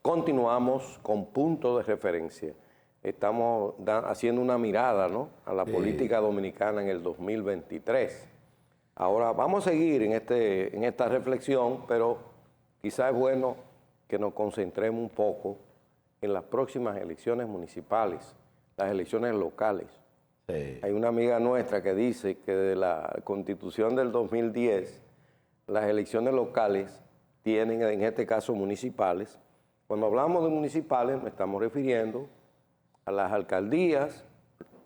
continuamos con punto de referencia. Estamos haciendo una mirada, ¿no?, a la política dominicana en el 2023. Ahora vamos a seguir en esta reflexión, pero quizás es bueno que nos concentremos un poco en las próximas elecciones municipales, las elecciones locales. Sí. Hay una amiga nuestra que dice que de la Constitución del 2010, las elecciones locales tienen, en este caso municipales. Cuando hablamos de municipales, nos estamos refiriendo a las alcaldías,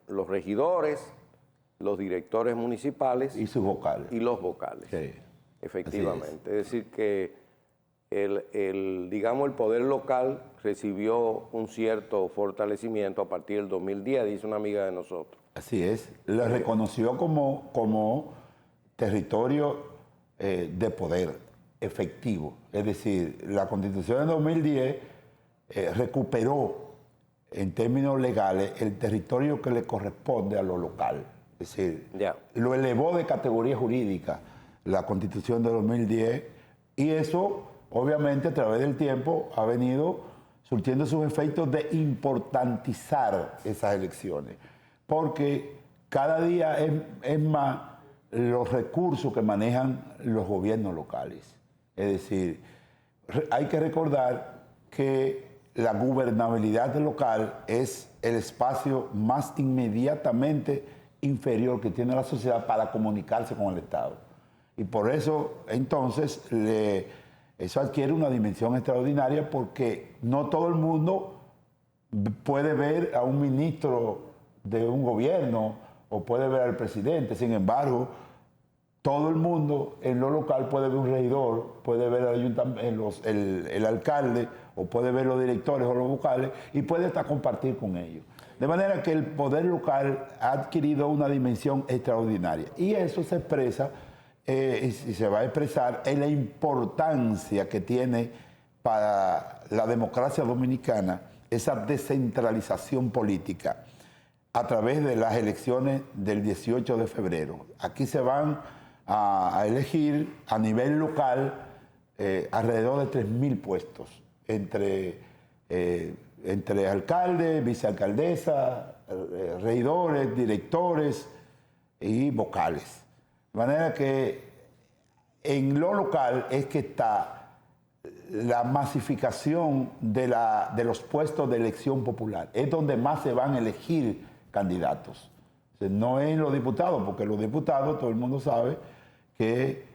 los regidores, los directores municipales y sus vocales. Y los vocales. Sí. Efectivamente. Es decir, que digamos, el poder local recibió un cierto fortalecimiento a partir del 2010, dice una amiga de nosotros. Así es. Lo reconoció como territorio de poder efectivo. Es decir, la Constitución de 2010 recuperó en términos legales el territorio que le corresponde a lo local. Es decir, lo elevó de categoría jurídica la Constitución de 2010 y eso, obviamente, a través del tiempo ha venido surtiendo sus efectos de importantizar esas elecciones, porque cada día es más los recursos que manejan los gobiernos locales. Es decir, hay que recordar que la gobernabilidad local es el espacio más inmediatamente inferior que tiene la sociedad para comunicarse con el Estado. Y por eso, entonces, eso adquiere una dimensión extraordinaria, porque no todo el mundo puede ver a un ministro de un gobierno o puede ver al presidente. Sin embargo, todo el mundo en lo local puede ver un regidor, puede ver el alcalde, o puede ver los directores o los vocales, y puede hasta compartir con ellos. De manera que el poder local ha adquirido una dimensión extraordinaria. Y eso se expresa y se va a expresar en la importancia que tiene para la democracia dominicana esa descentralización política a través de las elecciones del 18 de febrero. Aquí se van a elegir a nivel local alrededor de 3.000 puestos entre alcaldes, vicealcaldesas, regidores, directores y vocales. De manera que en lo local es que está la masificación de los puestos de elección popular. Es donde más se van a elegir candidatos. O sea, no es en los diputados, porque los diputados, todo el mundo sabe que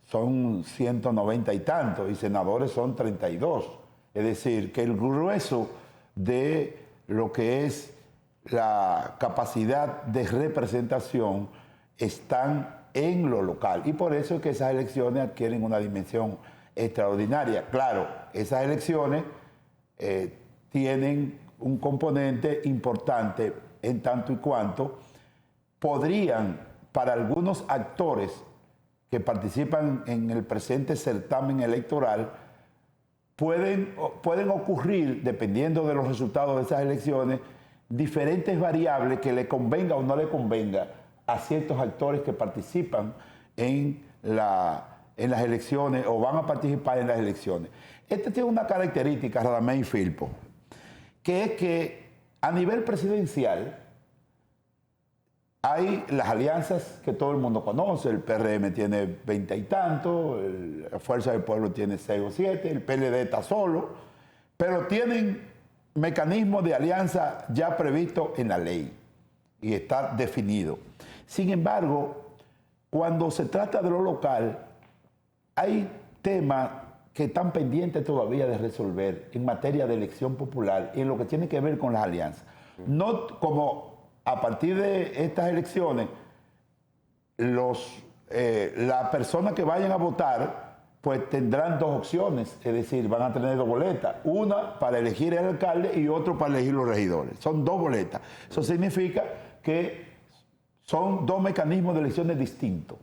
son 190 y tantos, y senadores son 32. Es decir, que el grueso de lo que es la capacidad de representación están en lo local. Y por eso es que esas elecciones adquieren una dimensión extraordinaria. Claro, esas elecciones tienen un componente importante en tanto y cuanto podrían, para algunos actores que participan en el presente certamen electoral, pueden ocurrir, dependiendo de los resultados de esas elecciones, diferentes variables que le convenga o no le convenga a ciertos actores que participan en las elecciones o van a participar en las elecciones. Este tiene una característica, Radamés y Filpo, que es que a nivel presidencial hay las alianzas que todo el mundo conoce. El PRM tiene 20 y tanto, la Fuerza del Pueblo tiene 6 o 7, el PLD está solo, pero tienen mecanismos de alianza ya previstos en la ley y está definido. Sin embargo, cuando se trata de lo local, hay temas que están pendientes todavía de resolver en materia de elección popular y en lo que tiene que ver con las alianzas. No como a partir de estas elecciones, las personas que vayan a votar pues tendrán dos opciones, es decir, van a tener dos boletas, una para elegir el alcalde y otra para elegir los regidores. Son dos boletas. Eso significa que son dos mecanismos de elecciones distintos.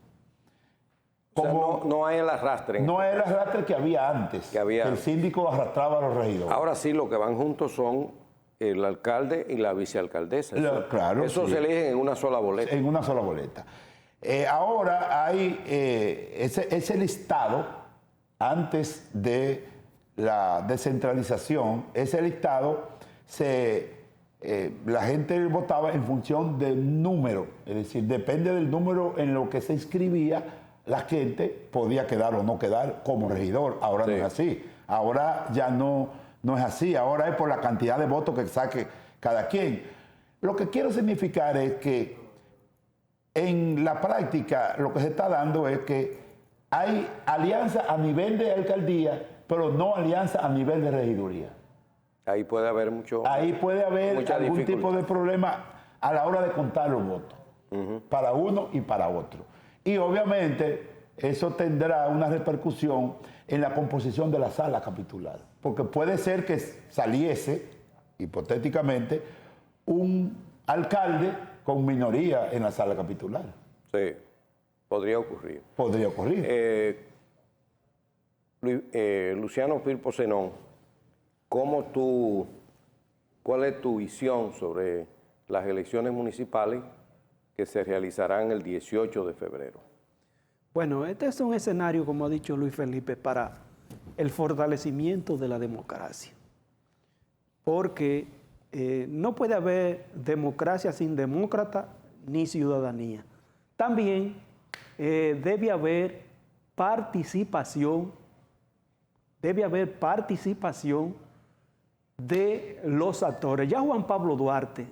Como, o sea, no hay el arrastre. No hay el arrastre que había antes, que el síndico arrastraba a los regidores. Ahora sí, lo que van juntos son el alcalde y la vicealcaldesa. Claro, eso sí. Se eligen en una sola boleta. En una sola boleta. Ahora hay ese listado antes de la descentralización, ese listado la gente votaba en función del número, es decir, depende del número en lo que se inscribía, la gente podía quedar o no quedar como regidor. Ahora no es así, ahora ya no es así, ahora es por la cantidad de votos que saque cada quien. Lo que quiero significar es que en la práctica lo que se está dando es que hay alianza a nivel de alcaldía, pero no alianza a nivel de regiduría. Ahí puede haber algún tipo de problema a la hora de contar los votos, para uno y para otro. Y obviamente eso tendrá una repercusión en la composición de la sala capitular, porque puede ser que saliese, hipotéticamente, un alcalde con minoría en la sala capitular. Sí, podría ocurrir. Podría ocurrir. Luciano Firpo Zenón, ¿cuál es tu visión sobre las elecciones municipales que se realizarán el 18 de febrero? Bueno, este es un escenario, como ha dicho Luis Felipe, para el fortalecimiento de la democracia. Porque no puede haber democracia sin demócrata ni ciudadanía. También debe haber participación de los actores. Ya Juan Pablo Duarte,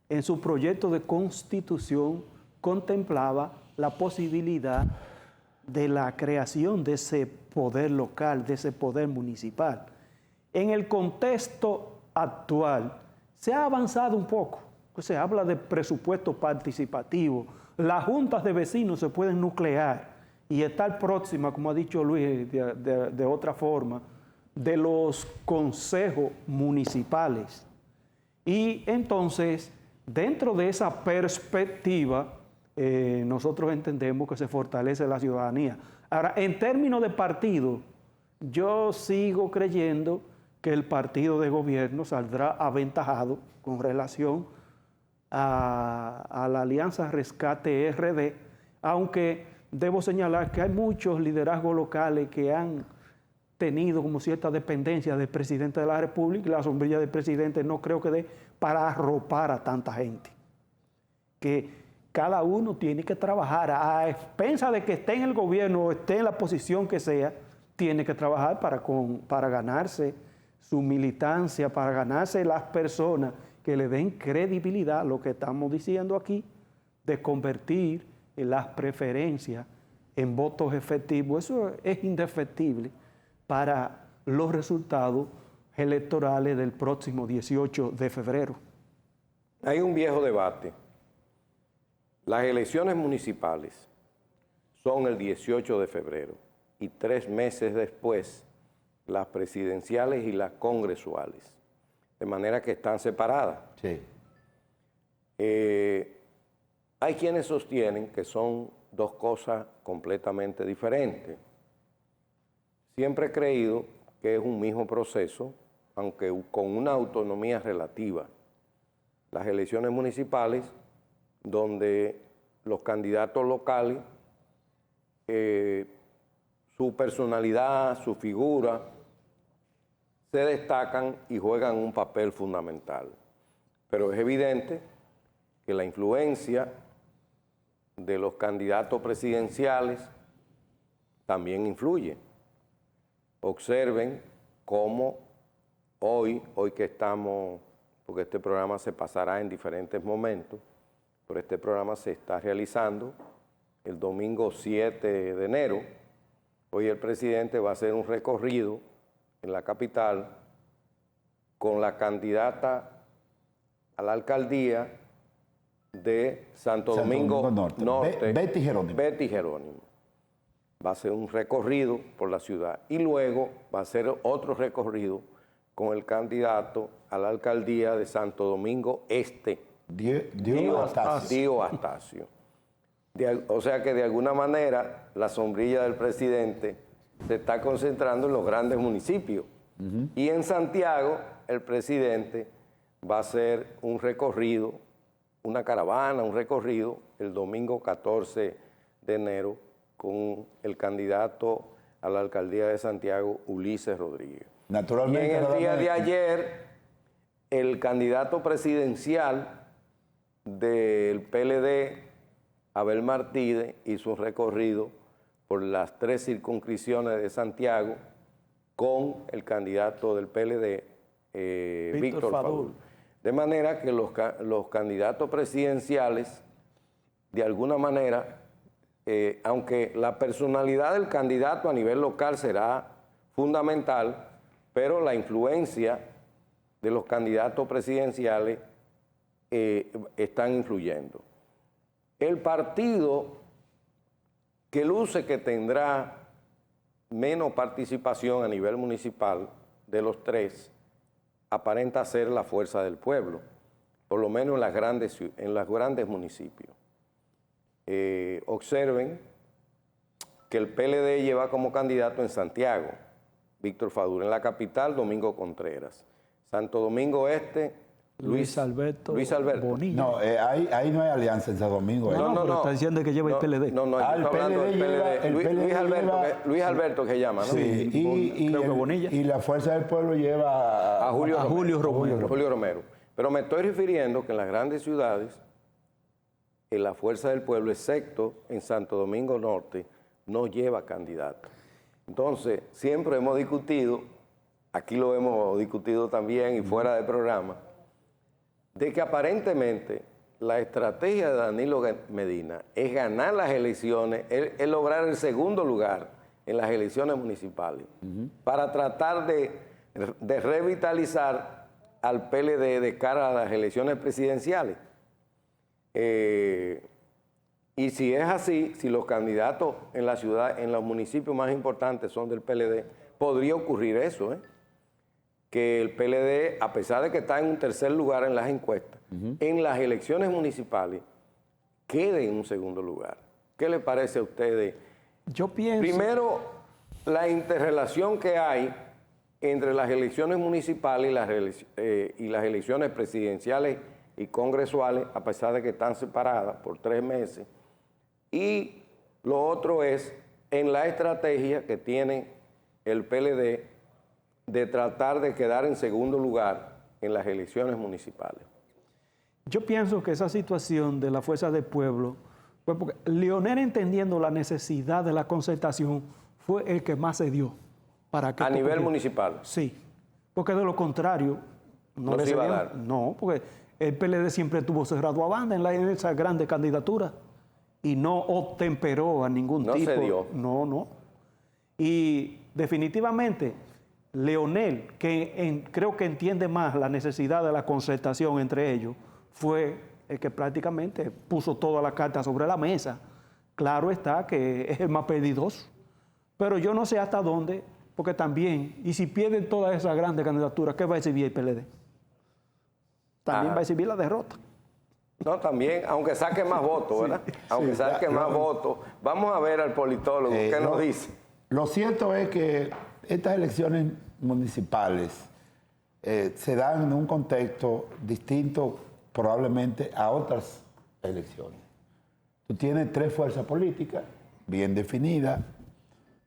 en su proyecto de constitución, contemplaba la posibilidad de la creación de ese poder local, de ese poder municipal. En el contexto actual se ha avanzado un poco, pues se habla de presupuesto participativo, las juntas de vecinos se pueden nuclear y estar próxima, como ha dicho Luis, de otra forma, de los consejos municipales. Y entonces, dentro de esa perspectiva, nosotros entendemos que se fortalece la ciudadanía. Ahora, en términos de partido, yo sigo creyendo que el partido de gobierno saldrá aventajado con relación a la Alianza Rescate RD, aunque debo señalar que hay muchos liderazgos locales que han tenido como cierta dependencia del presidente de la República, y la sombrilla del presidente no creo que dé para arropar a tanta gente. Que cada uno tiene que trabajar a expensas de que esté en el gobierno o esté en la posición que sea, tiene que trabajar para ganarse su militancia, para ganarse las personas que le den credibilidad a lo que estamos diciendo aquí, de convertir las preferencias en votos efectivos. Eso es indefectible para los resultados electorales del próximo 18 de febrero. Hay un viejo debate. Las elecciones municipales son el 18 de febrero y 3 meses después las presidenciales y las congresuales, de manera que están separadas. Sí. Hay quienes sostienen que son dos cosas completamente diferentes. Siempre he creído que es un mismo proceso, aunque con una autonomía relativa. Las elecciones municipales, donde los candidatos locales, su personalidad, su figura, se destacan y juegan un papel fundamental. Pero es evidente que la influencia de los candidatos presidenciales también influye. Observen cómo hoy que estamos, porque este programa se pasará en diferentes momentos, pero este programa se está realizando el domingo 7 de enero. Hoy el presidente va a hacer un recorrido en la capital con la candidata a la alcaldía de Santo Domingo Norte, Betty Jerónimo. Va a ser un recorrido por la ciudad y luego va a ser otro recorrido con el candidato a la alcaldía de Santo Domingo Este, Dio Astacio. O sea que de alguna manera la sombrilla del presidente se está concentrando en los grandes municipios. Y en Santiago el presidente va a hacer un recorrido, una caravana, un recorrido el domingo 14 de enero con el candidato a la alcaldía de Santiago, Ulises Rodríguez. Naturalmente. Y en el día de ayer, el candidato presidencial del PLD, Abel Martínez, hizo un recorrido por las 3 circunscripciones de Santiago con el candidato del PLD, Víctor Fadul. De manera que los candidatos presidenciales, de alguna manera, aunque la personalidad del candidato a nivel local será fundamental, pero la influencia de los candidatos presidenciales están influyendo. El partido que luce que tendrá menos participación a nivel municipal de los 3, aparenta ser la Fuerza del Pueblo, por lo menos en los grandes municipios. Observen que el PLD lleva como candidato en Santiago, Víctor Fadul; en la capital, Domingo Contreras; Santo Domingo Este, Luis Alberto Bonilla. No, ahí no hay alianza en Santo Domingo. No, está diciendo que lleva el PLD. No, yo estoy hablando del PLD. Luis Alberto que llama, ¿no? Sí, creo que Bonilla. Y la Fuerza del Pueblo lleva a Julio Romero. Romero. Pero me estoy refiriendo que en las grandes ciudades, en la Fuerza del Pueblo, excepto en Santo Domingo Norte, no lleva candidato. Entonces, siempre hemos discutido, aquí lo hemos discutido también y fuera del programa, de que aparentemente la estrategia de Danilo Medina es ganar las elecciones, es lograr el segundo lugar en las elecciones municipales, para tratar de revitalizar al PLD de cara a las elecciones presidenciales. Y si es así, si los candidatos en la ciudad, en los municipios más importantes son del PLD, podría ocurrir eso, que el PLD, a pesar de que está en un tercer lugar en las encuestas, en las elecciones municipales, quede en un segundo lugar. ¿Qué le parece a ustedes? Yo pienso... Primero, la interrelación que hay entre las elecciones municipales y las elecciones presidenciales y congresuales, a pesar de que están separadas por 3 meses. Y lo otro es en la estrategia que tiene el PLD de tratar de quedar en segundo lugar en las elecciones municipales. Yo pienso que esa situación de la Fuerza del Pueblo, pues porque Leonel, entendiendo la necesidad de la concertación, fue el que más se dio. Para que a nivel municipal. Sí, porque de lo contrario no se iba a dar. No, porque el PLD siempre tuvo cerrado a banda en esa grande candidatura y no obtemperó a ningún tipo. No se dio. No. Y definitivamente Leonel, que creo que entiende más la necesidad de la concertación entre ellos, fue el que prácticamente puso toda la carta sobre la mesa. Claro está que es el más perdidoso, pero yo no sé hasta dónde, porque también, y si pierden todas esas grandes candidaturas, ¿qué va a exhibir el PLD? También va a exhibir la derrota. No, también, aunque saque más votos, ¿verdad? Aunque saque más votos. Vamos a ver al politólogo, ¿qué nos dice? Lo cierto es que estas elecciones municipales se dan en un contexto distinto probablemente a otras elecciones. Tú tienes 3 fuerzas políticas bien definidas,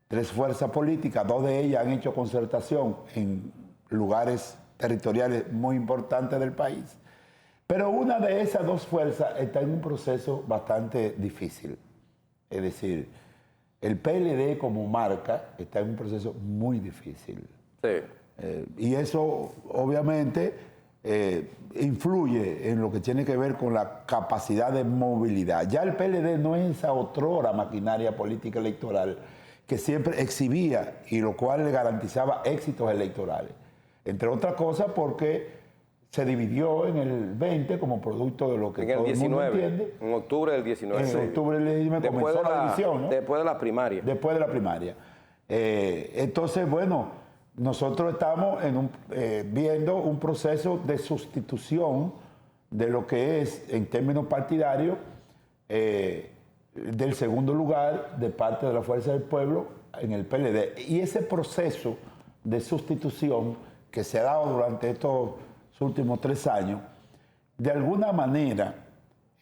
3 fuerzas políticas, 2 de ellas han hecho concertación en lugares territoriales muy importantes del país, pero una de esas 2 fuerzas está en un proceso bastante difícil. Es decir, el PLD como marca está en un proceso muy difícil. Sí. Y eso obviamente influye en lo que tiene que ver con la capacidad de movilidad. Ya el PLD no es esa otrora maquinaria política electoral que siempre exhibía y lo cual le garantizaba éxitos electorales. Entre otras cosas porque se dividió en el 20 como producto de lo que todo el mundo entiende. En octubre del 19. En octubre del 19 comenzó la división, ¿no? Después de la primaria. Después de la primaria. Entonces, bueno, nosotros estamos viendo un proceso de sustitución de lo que es, en términos partidarios, del segundo lugar de parte de la Fuerza del Pueblo en el PLD. Y ese proceso de sustitución que se ha dado durante estos últimos 3 años, de alguna manera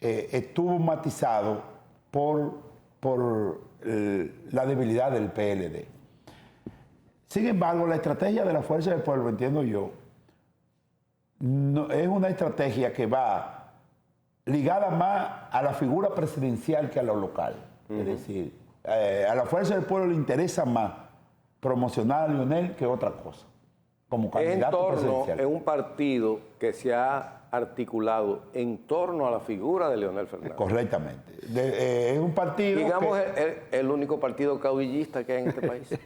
estuvo matizado por la debilidad del PLD. Sin embargo, la estrategia de la Fuerza del Pueblo, entiendo yo, no, es una estrategia que va ligada más a la figura presidencial que a lo local. Es decir, a la Fuerza del Pueblo le interesa más promocionar a Leonel que otra cosa, como candidato presidencial. Es un partido que se ha articulado en torno a la figura de Leonel Fernández. Correctamente. Es un partido digamos, el único partido caudillista que hay en este país.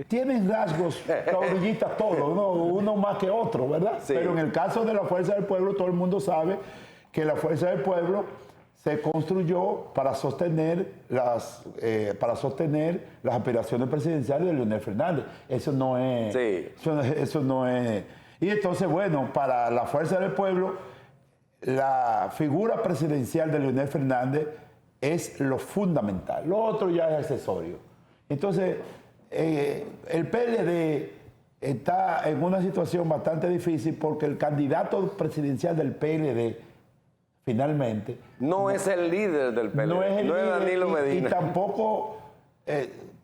Tienen rasgos caudillistas todos, ¿no? Uno más que otro, ¿verdad? Sí. Pero en el caso de la Fuerza del Pueblo, todo el mundo sabe que la Fuerza del Pueblo se construyó para sostener las aspiraciones presidenciales de Leonel Fernández. Eso no es... Sí. Eso no es... Y entonces, bueno, para la Fuerza del Pueblo, la figura presidencial de Leonel Fernández es lo fundamental. Lo otro ya es accesorio. Entonces, el PLD está en una situación bastante difícil porque el candidato presidencial del PLD, finalmente... No es el líder del PLD, no es Danilo Medina. Y tampoco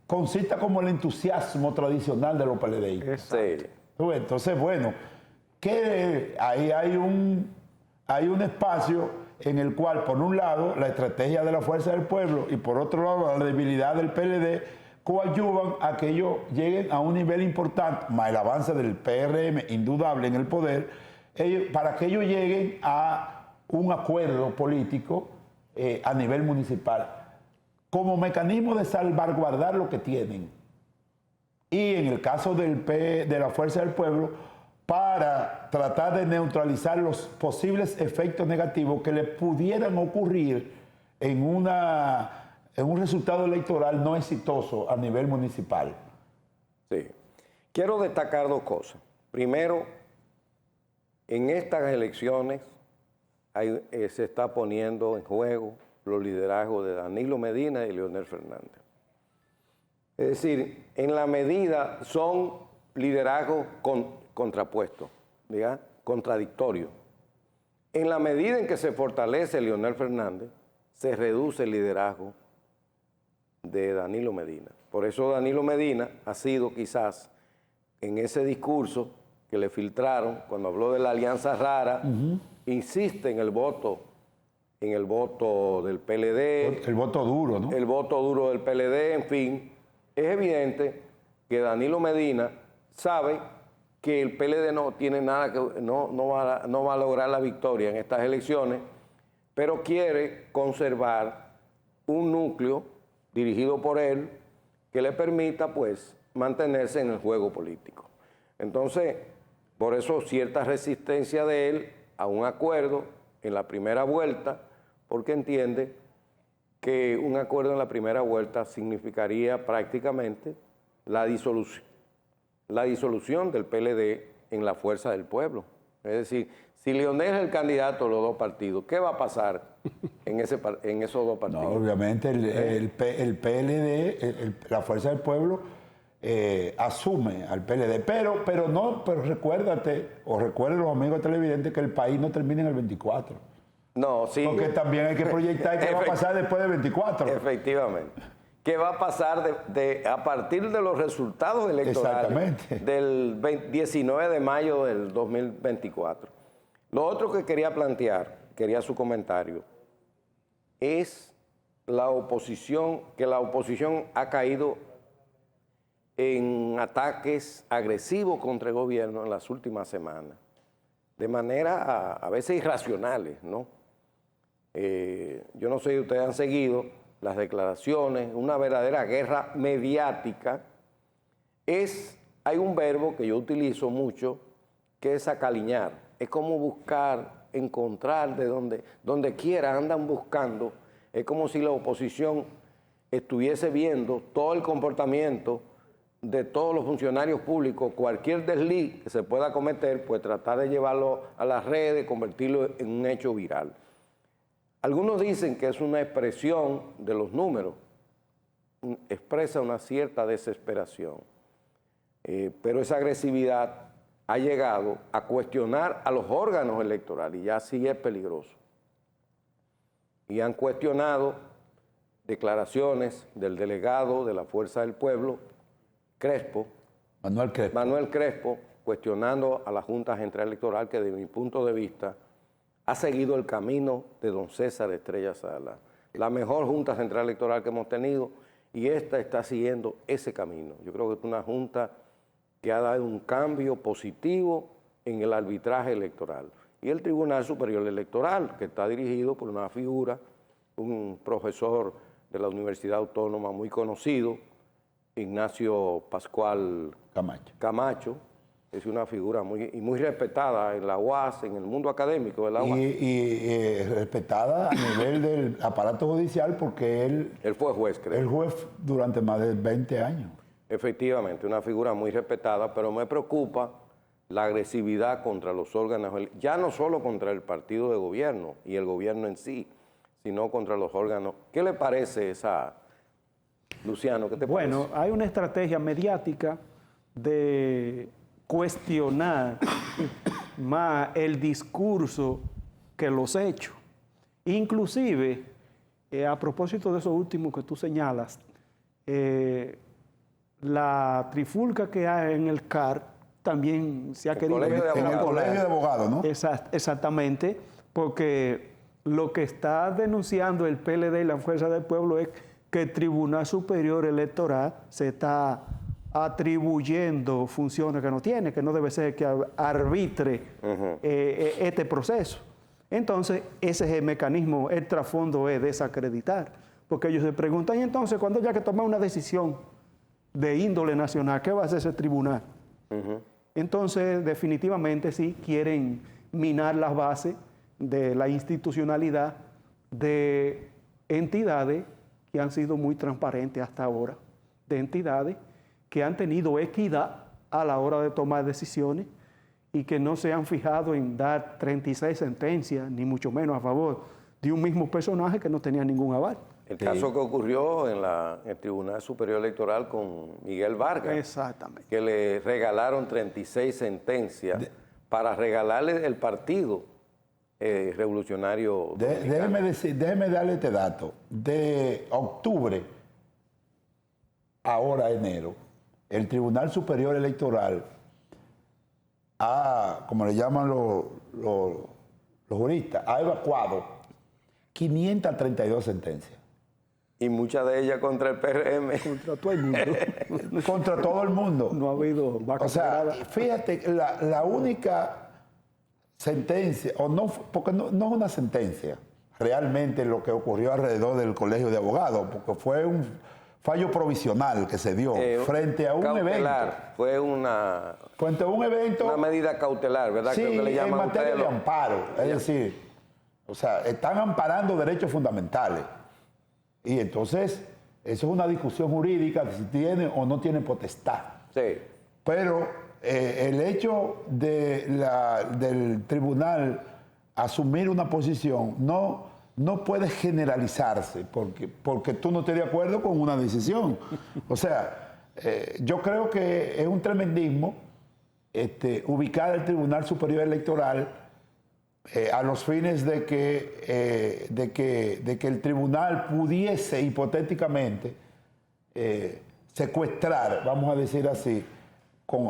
concita como el entusiasmo tradicional de los PLD. Sí. Entonces, bueno, que ahí hay un espacio en el cual, por un lado, la estrategia de la Fuerza del Pueblo y por otro lado, la debilidad del PLD coadyuvan a que ellos lleguen a un nivel importante, más el avance del PRM indudable en el poder, para que ellos lleguen a un acuerdo político a nivel municipal, como mecanismo de salvaguardar lo que tienen. Y en el caso de la Fuerza del Pueblo, para tratar de neutralizar los posibles efectos negativos que le pudieran ocurrir en un resultado electoral no exitoso a nivel municipal. Sí. Quiero destacar dos cosas. Primero, en estas elecciones se está poniendo en juego los liderazgos de Danilo Medina y Leonel Fernández. Es decir, en la medida son liderazgos contrapuestos, ¿ya? Contradictorios. En la medida en que se fortalece Leonel Fernández, se reduce el liderazgo de Danilo Medina. Por eso Danilo Medina ha sido quizás en ese discurso que le filtraron cuando habló de la alianza rara, insiste en el voto del PLD. El voto duro, ¿no? El voto duro del PLD, en fin. Es evidente que Danilo Medina sabe que el PLD no tiene nada que no va a lograr la victoria en estas elecciones, pero quiere conservar un núcleo dirigido por él que le permita, pues, mantenerse en el juego político. Entonces, por eso cierta resistencia de él a un acuerdo en la primera vuelta, porque entiende que un acuerdo en la primera vuelta significaría prácticamente la disolución del PLD en la Fuerza del Pueblo. Es decir, si Leonel es el candidato de los dos partidos, ¿qué va a pasar en esos dos partidos? No, obviamente el PLD, la Fuerza del Pueblo, asume al PLD, pero recuérdate, o recuerden los amigos televidentes, que el país no termina en el 24. No, sí. Porque también hay que proyectar qué va a pasar después del 24. Efectivamente. ¿Qué va a pasar a partir de los resultados electorales del 19 de mayo del 2024? Lo otro que quería plantear, quería su comentario, es que la oposición ha caído en ataques agresivos contra el gobierno en las últimas semanas, de manera a veces irracionales, ¿no? Yo no sé si ustedes han seguido las declaraciones, una verdadera guerra mediática. Hay un verbo que yo utilizo mucho, que es acaliñar. Es como buscar, encontrar de donde quiera, andan buscando. Es como si la oposición estuviese viendo todo el comportamiento de todos los funcionarios públicos, cualquier desliz que se pueda cometer, pues tratar de llevarlo a las redes, convertirlo en un hecho viral. Algunos dicen que es una expresión de los números, expresa una cierta desesperación, pero esa agresividad ha llegado a cuestionar a los órganos electorales y ya sí es peligroso. Y han cuestionado declaraciones del delegado de la Fuerza del Pueblo, Crespo, Manuel Crespo, cuestionando a la Junta Central Electoral que, desde mi punto de vista, ha seguido el camino de don César Estrella Sala, la mejor Junta Central Electoral que hemos tenido, y esta está siguiendo ese camino. Yo creo que es una Junta que ha dado un cambio positivo en el arbitraje electoral. Y el Tribunal Superior Electoral, que está dirigido por una figura, un profesor de la Universidad Autónoma muy conocido, Ignacio Pascual Camacho, es una figura muy respetada en la UAS, en el mundo académico de la UAS. Y respetada a nivel del aparato judicial, porque él fue juez, creo. Él juez durante más de 20 años. Efectivamente, una figura muy respetada, pero me preocupa la agresividad contra los órganos, ya no solo contra el partido de gobierno y el gobierno en sí, sino contra los órganos. ¿Qué le parece esa, Luciano? ¿Qué te parece? Bueno, hay una estrategia mediática de cuestionar más el discurso que los hechos. Inclusive, a propósito de eso último que tú señalas, la trifulca que hay en el CAR también se ha querido ver en el colegio de abogados, ¿no? Exactamente, porque lo que está denunciando el PLD y la Fuerza del Pueblo es que el Tribunal Superior Electoral se está atribuyendo funciones que no tiene, que no debe ser que arbitre este proceso. Entonces, ese es el mecanismo, el trasfondo es desacreditar, porque ellos se preguntan, y entonces, cuando haya que tomar una decisión de índole nacional, ¿qué va a hacer ese tribunal? Entonces, definitivamente sí quieren minar las bases de la institucionalidad de entidades que han sido muy transparentes hasta ahora, de entidades que han tenido equidad a la hora de tomar decisiones y que no se han fijado en dar 36 sentencias, ni mucho menos a favor de un mismo personaje que no tenía ningún aval. El caso que ocurrió en el Tribunal Superior Electoral con Miguel Vargas. Exactamente. Que le regalaron 36 sentencias para regalarle el partido revolucionario. Déjeme darle este dato. De octubre, ahora a enero, el Tribunal Superior Electoral ha, como le llaman los juristas, ha evacuado 532 sentencias. Y muchas de ellas contra el PRM. Contra todo el mundo. Contra todo el mundo. No ha habido vaca. O sea, fíjate, la única sentencia, o no, porque no es una sentencia, realmente lo que ocurrió alrededor del Colegio de Abogados, porque fue un fallo provisional que se dio frente a un evento. Frente a un evento. Una medida cautelar, ¿verdad? Sí, Creo que le llaman en materia de amparo. Es decir, o sea, están amparando derechos fundamentales. Y entonces, eso es una discusión jurídica de si tiene o no tiene potestad. Sí. Pero el hecho del tribunal asumir una posición no puede generalizarse porque tú no estés de acuerdo con una decisión. O sea, yo creo que es un tremendismo ubicar al Tribunal Superior Electoral a los fines de que el tribunal pudiese hipotéticamente secuestrar, vamos a decir así,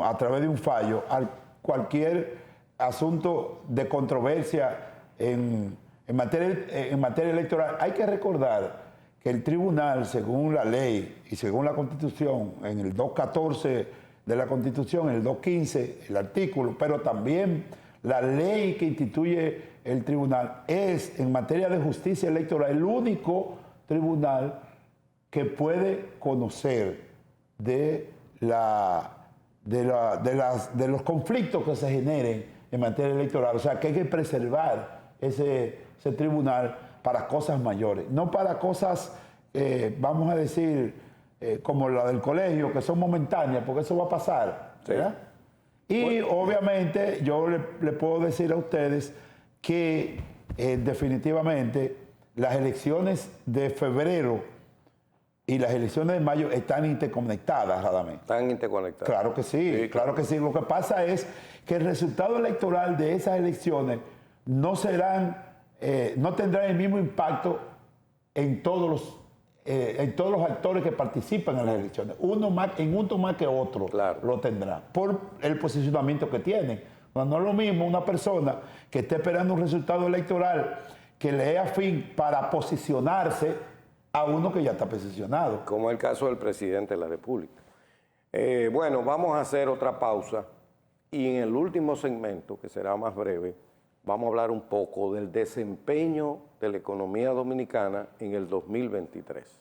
a través de un fallo, a cualquier asunto de controversia en materia electoral. Hay que recordar que el tribunal, según la ley y según la Constitución, en el 214 de la Constitución, en el 215, el artículo, pero también la ley que instituye el tribunal, es en materia de justicia electoral el único tribunal que puede conocer de los conflictos que se generen en materia electoral. O sea, que hay que preservar ese tribunal para cosas mayores, no para cosas, vamos a decir, como la del colegio, que son momentáneas, porque eso va a pasar, ¿verdad? Y obviamente yo le puedo decir a ustedes que definitivamente las elecciones de febrero y las elecciones de mayo están interconectadas, Radamés. Están interconectadas. Claro que sí, claro que sí. Lo que pasa es que el resultado electoral de esas elecciones no tendrán el mismo impacto en todos en todos los actores que participan en las elecciones. Uno más que otro Claro. lo tendrá, por el posicionamiento que tienen. No es lo mismo una persona que esté esperando un resultado electoral que le es afín para posicionarse a uno que ya está posicionado. Como el caso del presidente de la República. Bueno, vamos a hacer otra pausa y en el último segmento, que será más breve, vamos a hablar un poco del desempeño de la economía dominicana en el 2023.